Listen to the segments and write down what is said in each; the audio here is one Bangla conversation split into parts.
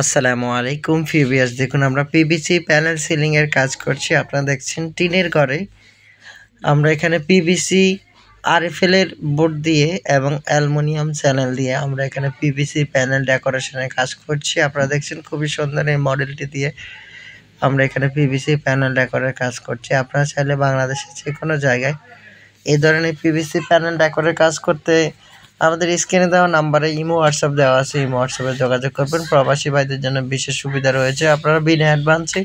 আসসালামু আলাইকুম ভিউয়ার্স, দেখুন আমরা পিভিসি প্যানেল সিলিং এর কাজ করছি। আপনারা দেখছেন টিনের ঘরে আমরা এখানে পিভিসি আরএফএল এর বোর্ড দিয়ে এবং অ্যালুমিনিয়াম চ্যানেল দিয়ে আমরা এখানে পিভিসি প্যানেল ডেকোরেশনের কাজ করছি। আপনারা দেখছেন খুবই সুন্দর এই মডেলটি দিয়ে আমরা এখানে পিভিসি প্যানেল ডেকোরের কাজ করছি। আপনারা চাইলে বাংলাদেশের যে কোনো জায়গায় এই ধরনের পিভিসি প্যানেল ডেকোরের কাজ করতে আমাদের স্ক্রিনে দেওয়া নাম্বারে ইমো হোয়াটসঅ্যাপ দেওয়া আছে, ইমো হোয়াটসঅ্যাপে যোগাযোগ করবেন। প্রবাসী ভাইদের জন্য বিশেষ সুবিধা রয়েছে, আপনারা বিনা অ্যাডভান্সে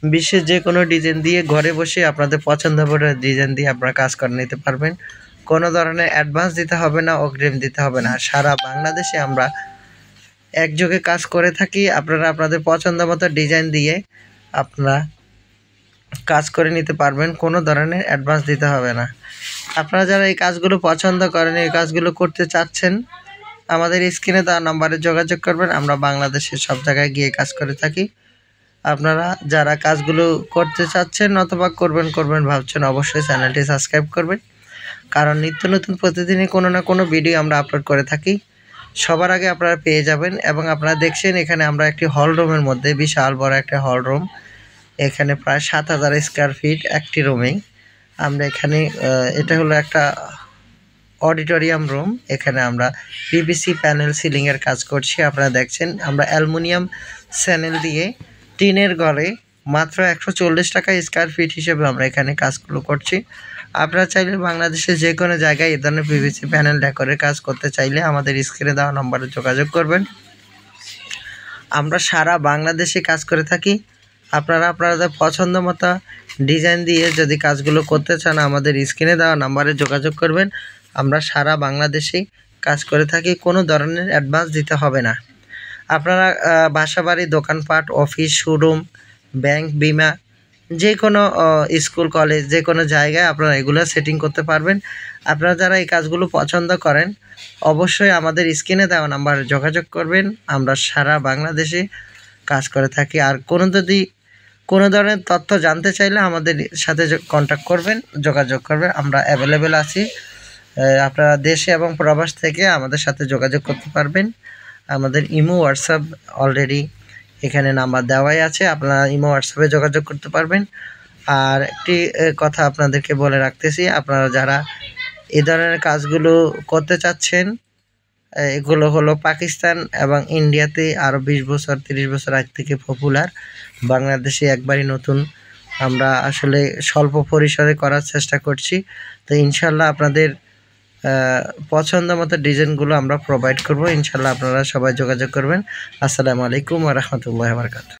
বিশ্বের যে কোনো ডিজাইন দিয়ে ঘরে বসে আপনাদের পছন্দ করে ডিজাইন দিয়ে আপনারা কাজ করে নিতে পারবেন। কোনো ধরনের অ্যাডভান্স দিতে হবে না, অগ্রিম দিতে হবে না। সারা বাংলাদেশে আমরা একযোগে কাজ করে থাকি। আপনারা আপনাদের পছন্দ মতো ডিজাইন দিয়ে আপনারা কাজ করে নিতে পারবেন, কোনো ধরনের অ্যাডভান্স দিতে হবে না। আপনারা যারা এই কাজগুলো পছন্দ করেন, এই কাজগুলো করতে চাচ্ছেন, আমাদের স্ক্রিনে দেওয়া নাম্বারে যোগাযোগ করবেন। আমরা বাংলাদেশের সব জায়গায় গিয়ে কাজ করে থাকি। আপনারা যারা কাজগুলো করতে চাচ্ছেন অথবা করবেন ভাবছেন, অবশ্যই চ্যানেলটি সাবস্ক্রাইব করবেন, কারণ নিত্য নতুন প্রতিদিনই কোনো না কোনো ভিডিও আমরা আপলোড করে থাকি। সবার আগে আপনারা পেয়ে যাবেন। এবং আপনারা দেখছেন এখানে আমরা একটি হল রুমের মধ্যে, বিশাল বড় একটা হল রুম, এখানে প্রায় 7000 স্কোয়ার ফিট একটি রুমেই আমরা এখানে এটা হলো একটা অডিটোরিয়াম রুম। এখানে আমরা পিভিসি প্যানেল সিলিংয়ের কাজ করছি। আপনারা দেখছেন আমরা অ্যালুমিনিয়াম চ্যানেল দিয়ে টিনের ঘরে মাত্র 140 টাকা স্কোয়ার ফিট হিসেবে আমরা এখানে কাজগুলো করছি। আপনারা চাইলে বাংলাদেশের যে কোনো জায়গায় এ ধরনের পিভিসি প্যানেল ডেকোরের কাজ করতে চাইলে আমাদের স্ক্রিনে দেওয়া নম্বরে যোগাযোগ করবেন। আমরা সারা বাংলাদেশে কাজ করে থাকি। আপনারা আপনাদের পছন্দ মতো ডিজাইন দিয়ে যদি কাজগুলো করতে চান আমাদের স্ক্রিনে দেওয়া নাম্বারে যোগাযোগ করবেন। আমরা সারা বাংলাদেশেই কাজ করে থাকি, কোনো ধরনের অ্যাডভান্স দিতে হবে না। আপনারা বাসাবাড়ি, দোকানপাট, অফিস, শোরুম, ব্যাংক, বিমা, যে কোনো স্কুল, কলেজ, যে কোনো জায়গায় আপনারা এগুলো সেটিং করতে পারবেন। আপনারা যারা এই কাজগুলো পছন্দ করেন অবশ্যই আমাদের স্ক্রিনে দেওয়া নাম্বারে যোগাযোগ করবেন। আমরা সারা বাংলাদেশে কাজ করে থাকি। আর কোনো ধরনের তথ্য জানতে চাইলে আমাদের সাথে কন্ট্যাক্ট করবেন, যোগাযোগ করবেন। আমরা অ্যাভেলেবেল আছি। আপনারা দেশে এবং প্রবাস থেকে আমাদের সাথে যোগাযোগ করতে পারবেন। আমাদের ইমো হোয়াটসঅ্যাপ অলরেডি এখানে নাম্বার দেওয়াই আছে, আপনারা ইমো হোয়াটসঅ্যাপে যোগাযোগ করতে পারবেন। আর একটি কথা আপনাদেরকে বলে রাখতেছি, আপনারা যারা এই ধরনের কাজগুলো করতে চাচ্ছেন, এগুলো হলো পাকিস্তান এবং ইন্ডিয়াতে আরও 20 বছর 30 বছর আগ থেকে পপুলার। বাংলাদেশে একবারই নতুন আমরা আসলে স্বল্প পরিসরে করার চেষ্টা করছি। তো ইনশাল্লাহ আপনাদের পছন্দ মতো ডিজাইনগুলো আমরা প্রোভাইড করব। ইনশাল্লাহ আপনারা সবাই যোগাযোগ করবেন। আসসালামু আলাইকুম ওয়া রাহমাতুল্লাহি ওয়া বারাকাতুহু।